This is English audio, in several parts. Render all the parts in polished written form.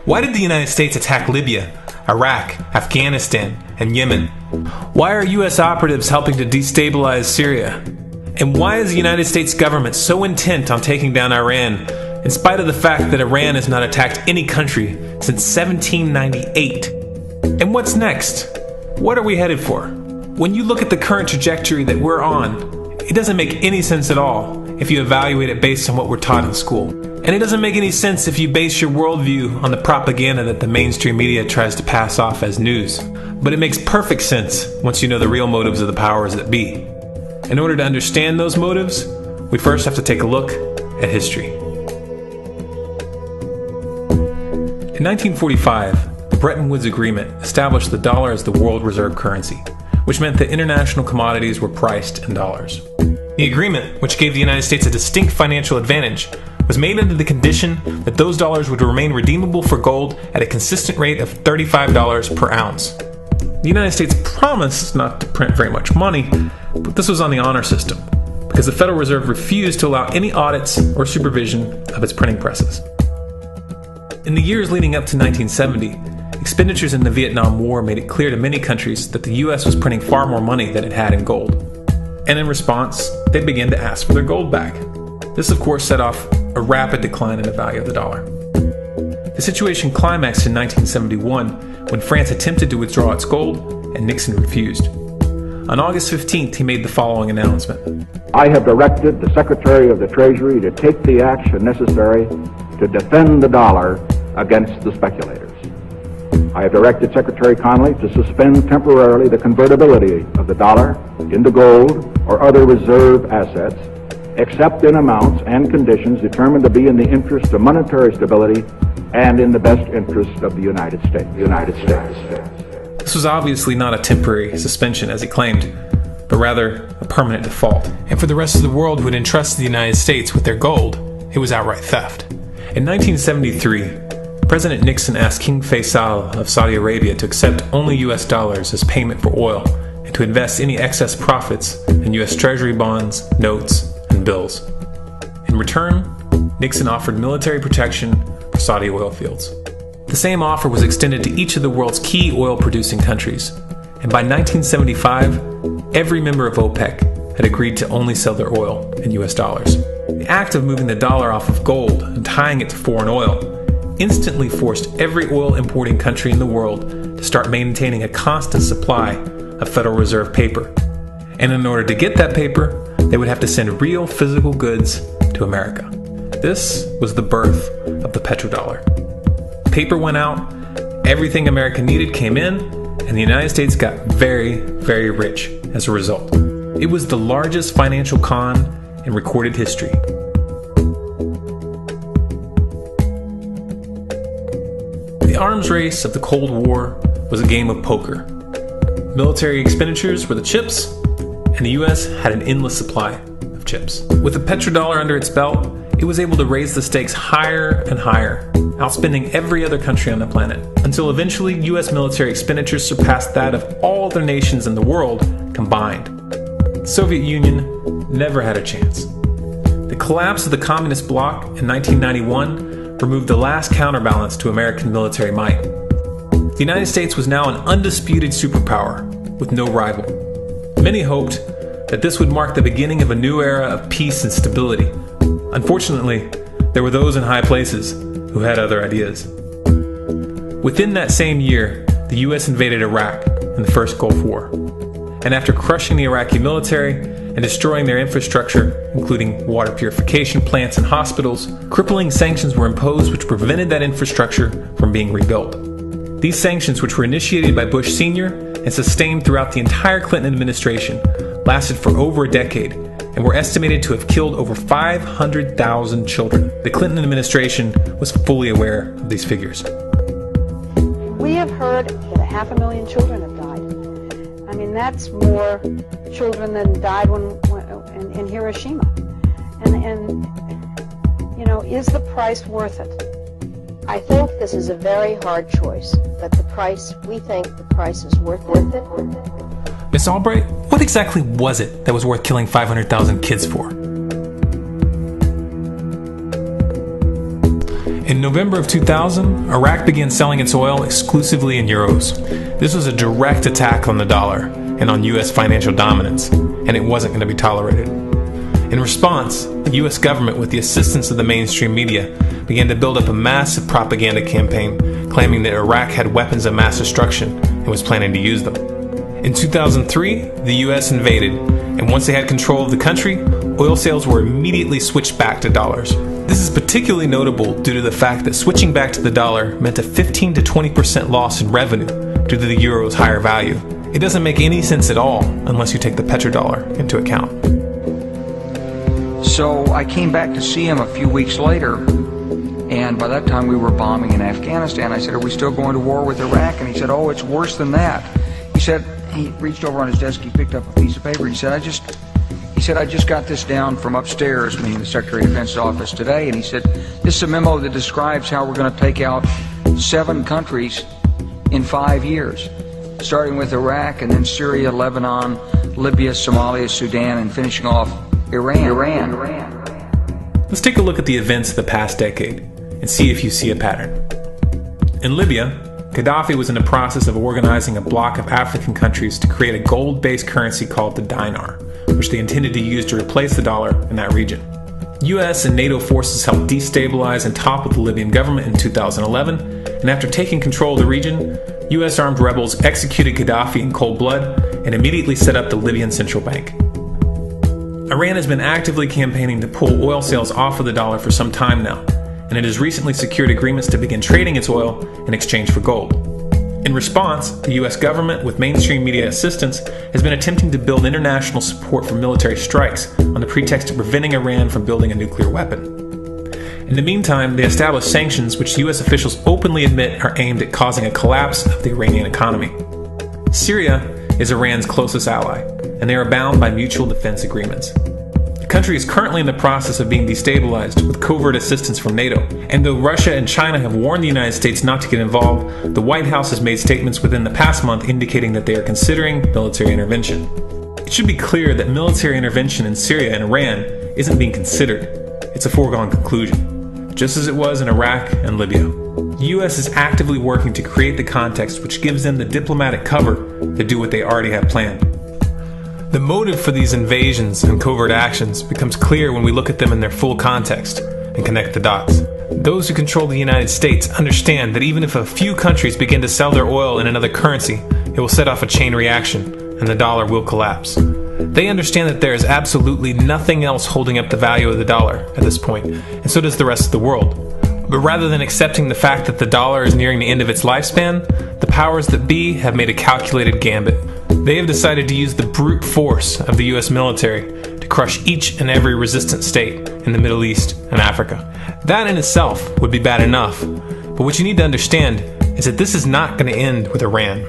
Why did the United States attack Libya, Iraq, Afghanistan, and Yemen? Why are U.S. operatives helping to destabilize Syria? And why is the United States government so intent on taking down Iran, in spite of the fact that Iran has not attacked any country since 1798? And what's next? What are we headed for? When you look at the current trajectory that we're on, it doesn't make any sense at all if you evaluate it based on what we're taught in school. And it doesn't make any sense if you base your worldview on the propaganda that the mainstream media tries to pass off as news. But it makes perfect sense once you know the real motives of the powers that be. In order to understand those motives, we first have to take a look at history. In 1945, the Bretton Woods Agreement established the dollar as the world reserve currency, which meant that international commodities were priced in dollars. The agreement, which gave the United States a distinct financial advantage, was made under the condition that those dollars would remain redeemable for gold at a consistent rate of $35 per ounce. The United States promised not to print very much money, but this was on the honor system, because the Federal Reserve refused to allow any audits or supervision of its printing presses. In the years leading up to 1970, expenditures in the Vietnam War made it clear to many countries that the U.S. was printing far more money than it had in gold. And in response, they began to ask for their gold back. This, of course, set off a rapid decline in the value of the dollar. The situation climaxed in 1971 when France attempted to withdraw its gold and Nixon refused. On August 15th, he made the following announcement. I have directed the Secretary of the Treasury to take the action necessary to defend the dollar against the speculators. I have directed Secretary Connally to suspend temporarily the convertibility of the dollar into gold or other reserve assets, except in amounts and conditions determined to be in the interest of monetary stability and in the best interest of the United States. This was obviously not a temporary suspension, as he claimed, but rather a permanent default. And for the rest of the world who had entrusted the United States with their gold, it was outright theft. In 1973, President Nixon asked King Faisal of Saudi Arabia to accept only U.S. dollars as payment for oil and to invest any excess profits in U.S. Treasury bonds, notes, and bills. In return, Nixon offered military protection for Saudi oil fields. The same offer was extended to each of the world's key oil-producing countries, and by 1975, every member of OPEC had agreed to only sell their oil in U.S. dollars. The act of moving the dollar off of gold and tying it to foreign oil instantly forced every oil-importing country in the world to start maintaining a constant supply of Federal Reserve paper. And in order to get that paper, they would have to send real physical goods to America. This was the birth of the petrodollar. Paper went out, everything America needed came in, and the United States got very, very rich as a result. It was the largest financial con in recorded history. The arms race of the Cold War was a game of poker. Military expenditures were the chips, and the U.S. had an endless supply of chips. With the petrodollar under its belt, it was able to raise the stakes higher and higher, outspending every other country on the planet, until eventually U.S. military expenditures surpassed that of all other nations in the world combined. The Soviet Union never had a chance. The collapse of the communist bloc in 1991 removed the last counterbalance to American military might. The United States was now an undisputed superpower with no rival. Many hoped that this would mark the beginning of a new era of peace and stability. Unfortunately, there were those in high places who had other ideas. Within that same year, the U.S. invaded Iraq in the First Gulf War. And after crushing the Iraqi military and destroying their infrastructure, including water purification plants and hospitals, crippling sanctions were imposed which prevented that infrastructure from being rebuilt. These sanctions, which were initiated by Bush Sr. and sustained throughout the entire Clinton administration, lasted for over a decade and were estimated to have killed over 500,000 children. The Clinton administration was fully aware of these figures. We have heard that 500,000 children have died. I mean, that's more children than died in Hiroshima. And you know, is the price worth it? I think this is a very hard choice, but we think the price is worth it. Miss Albright, what exactly was it that was worth killing 500,000 kids for? In November of 2000, Iraq began selling its oil exclusively in euros. This was a direct attack on the dollar and on U.S. financial dominance, and it wasn't going to be tolerated. In response, the U.S. government, with the assistance of the mainstream media, began to build up a massive propaganda campaign claiming that Iraq had weapons of mass destruction and was planning to use them. In 2003, the U.S. invaded, and once they had control of the country, oil sales were immediately switched back to dollars. This is particularly notable due to the fact that switching back to the dollar meant a 15 to 20% loss in revenue due to the euro's higher value. It doesn't make any sense at all unless you take the petrodollar into account. So I came back to see him a few weeks later, and by that time we were bombing in Afghanistan. I said, "Are we still going to war with Iraq?" And he said, "Oh, it's worse than that." He said, he reached over on his desk, he picked up a piece of paper, and he said, I just got this down from upstairs, meaning the Secretary of Defense's office today, and he said, "This is a memo that describes how we're going to take out 7 countries in 5 years, starting with Iraq, and then Syria, Lebanon, Libya, Somalia, Sudan, and finishing off Iran. Let's take a look at the events of the past decade and see if you see a pattern. In Libya, Gaddafi was in the process of organizing a bloc of African countries to create a gold-based currency called the dinar, which they intended to use to replace the dollar in that region. US and NATO forces helped destabilize and topple the Libyan government in 2011, and after taking control of the region, US armed rebels executed Gaddafi in cold blood and immediately set up the Libyan central bank. Iran has been actively campaigning to pull oil sales off of the dollar for some time now, and it has recently secured agreements to begin trading its oil in exchange for gold. In response, the US government, with mainstream media assistance, has been attempting to build international support for military strikes on the pretext of preventing Iran from building a nuclear weapon. In the meantime, they established sanctions which US officials openly admit are aimed at causing a collapse of the Iranian economy. Syria is Iran's closest ally, and they are bound by mutual defense agreements. The country is currently in the process of being destabilized with covert assistance from NATO, and though Russia and China have warned the United States not to get involved, the White House has made statements within the past month indicating that they are considering military intervention. It should be clear that military intervention in Syria and Iran isn't being considered. It's a foregone conclusion, just as it was in Iraq and Libya. The US is actively working to create the context which gives them the diplomatic cover to do what they already have planned. The motive for these invasions and covert actions becomes clear when we look at them in their full context and connect the dots. Those who control the United States understand that even if a few countries begin to sell their oil in another currency, it will set off a chain reaction and the dollar will collapse. They understand that there is absolutely nothing else holding up the value of the dollar at this point, and so does the rest of the world. But rather than accepting the fact that the dollar is nearing the end of its lifespan, the powers that be have made a calculated gambit. They have decided to use the brute force of the US military to crush each and every resistant state in the Middle East and Africa. That in itself would be bad enough, but what you need to understand is that this is not going to end with Iran.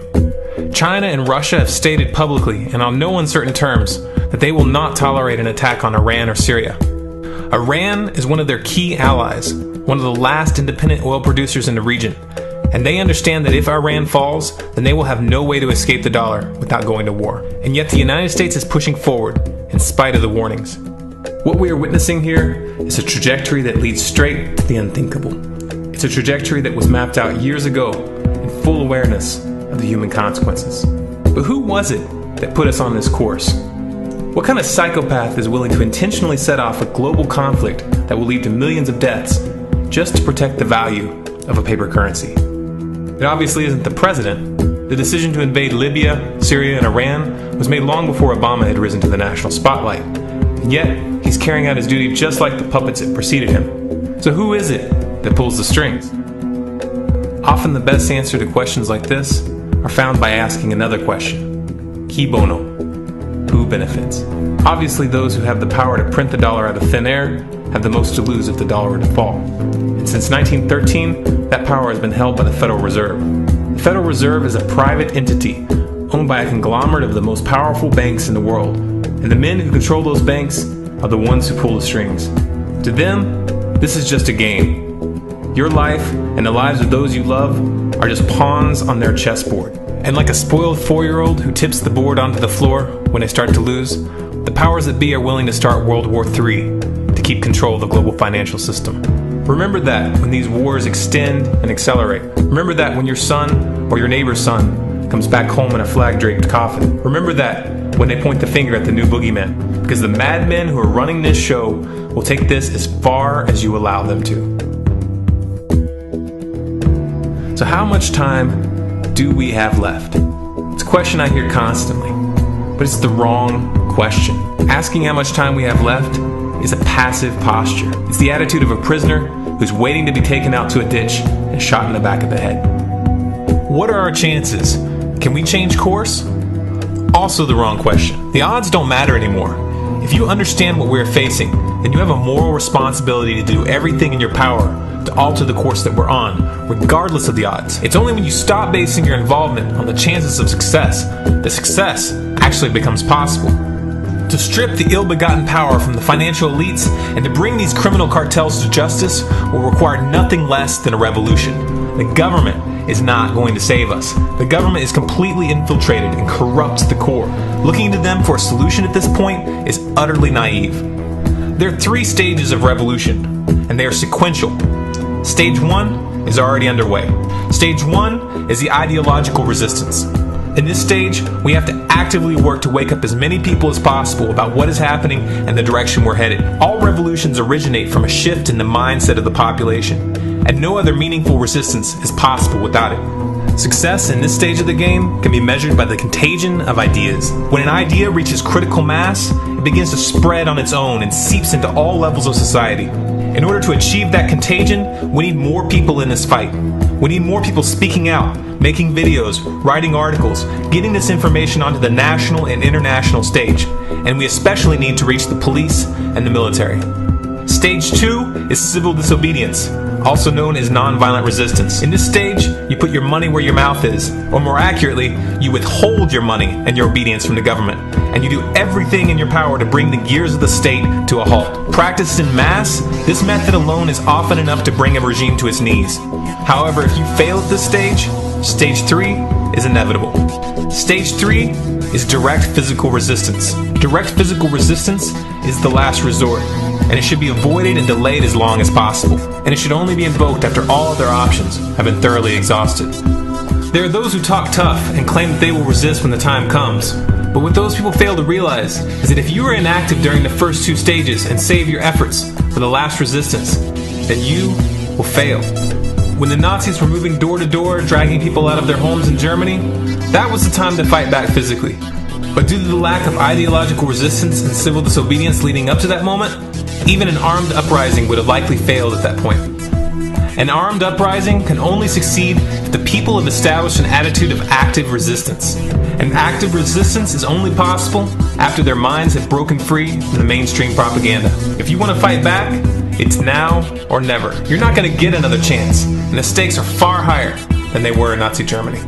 China and Russia have stated publicly and on no uncertain terms that they will not tolerate an attack on Iran or Syria. Iran is one of their key allies, one of the last independent oil producers in the region, and they understand that if Iran falls, then they will have no way to escape the dollar without going to war. And yet the United States is pushing forward in spite of the warnings. What we are witnessing here is a trajectory that leads straight to the unthinkable. It's a trajectory that was mapped out years ago in full awareness of the human consequences. But who was it that put us on this course? What kind of psychopath is willing to intentionally set off a global conflict that will lead to millions of deaths just to protect the value of a paper currency? It obviously isn't the president. The decision to invade Libya, Syria, and Iran was made long before Obama had risen to the national spotlight. And yet, he's carrying out his duty just like the puppets that preceded him. So who is it that pulls the strings? Often the best answer to questions like this are found by asking another question. Qui bono? Who benefits? Obviously, those who have the power to print the dollar out of thin air have the most to lose if the dollar were to fall. And since 1913, that power has been held by the Federal Reserve. The Federal Reserve is a private entity owned by a conglomerate of the most powerful banks in the world, and the men who control those banks are the ones who pull the strings. To them, this is just a game. Your life and the lives of those you love are just pawns on their chessboard. And like a spoiled 4-year-old who tips the board onto the floor when they start to lose, the powers that be are willing to start World War III to keep control of the global financial system. Remember that when these wars extend and accelerate. Remember that when your son or your neighbor's son comes back home in a flag-draped coffin. Remember that when they point the finger at the new boogeyman, because the madmen who are running this show will take this as far as you allow them to. So how much time do we have left? It's a question I hear constantly, but it's the wrong question. Asking how much time we have left is a passive posture. It's the attitude of a prisoner who's waiting to be taken out to a ditch and shot in the back of the head. What are our chances? Can we change course? Also the wrong question. The odds don't matter anymore. If you understand what we're facing, then you have a moral responsibility to do everything in your power to alter the course that we're on, regardless of the odds. It's only when you stop basing your involvement on the chances of success that success actually becomes possible. To strip the ill-begotten power from the financial elites and to bring these criminal cartels to justice will require nothing less than a revolution. The government is not going to save us. The government is completely infiltrated and corrupt to the core. Looking to them for a solution at this point is utterly naive. There are 3 stages of revolution, and they are sequential. Stage 1 is already underway. Stage 1 is the ideological resistance. In this stage, we have to actively work to wake up as many people as possible about what is happening and the direction we're headed. All revolutions originate from a shift in the mindset of the population, and no other meaningful resistance is possible without it. Success in this stage of the game can be measured by the contagion of ideas. When an idea reaches critical mass, it begins to spread on its own and seeps into all levels of society. In order to achieve that contagion, we need more people in this fight. We need more people speaking out, making videos, writing articles, getting this information onto the national and international stage. And we especially need to reach the police and the military. Stage 2 is civil disobedience, also known as nonviolent resistance. In this stage, you put your money where your mouth is, or more accurately, you withhold your money and your obedience from the government, and you do everything in your power to bring the gears of the state to a halt. Practiced in mass, this method alone is often enough to bring a regime to its knees. However, if you fail at this stage, Stage 3 is inevitable. Stage 3 is direct physical resistance. Direct physical resistance is the last resort, and it should be avoided and delayed as long as possible, and it should only be invoked after all other options have been thoroughly exhausted. There are those who talk tough and claim that they will resist when the time comes, but what those people fail to realize is that if you are inactive during the first 2 stages and save your efforts for the last resistance, then you will fail. When the Nazis were moving door to door, dragging people out of their homes in Germany, that was the time to fight back physically. But due to the lack of ideological resistance and civil disobedience leading up to that moment, even an armed uprising would have likely failed at that point. An armed uprising can only succeed if the people have established an attitude of active resistance. And active resistance is only possible after their minds have broken free from the mainstream propaganda. If you want to fight back, it's now or never. You're not going to get another chance, and the stakes are far higher than they were in Nazi Germany.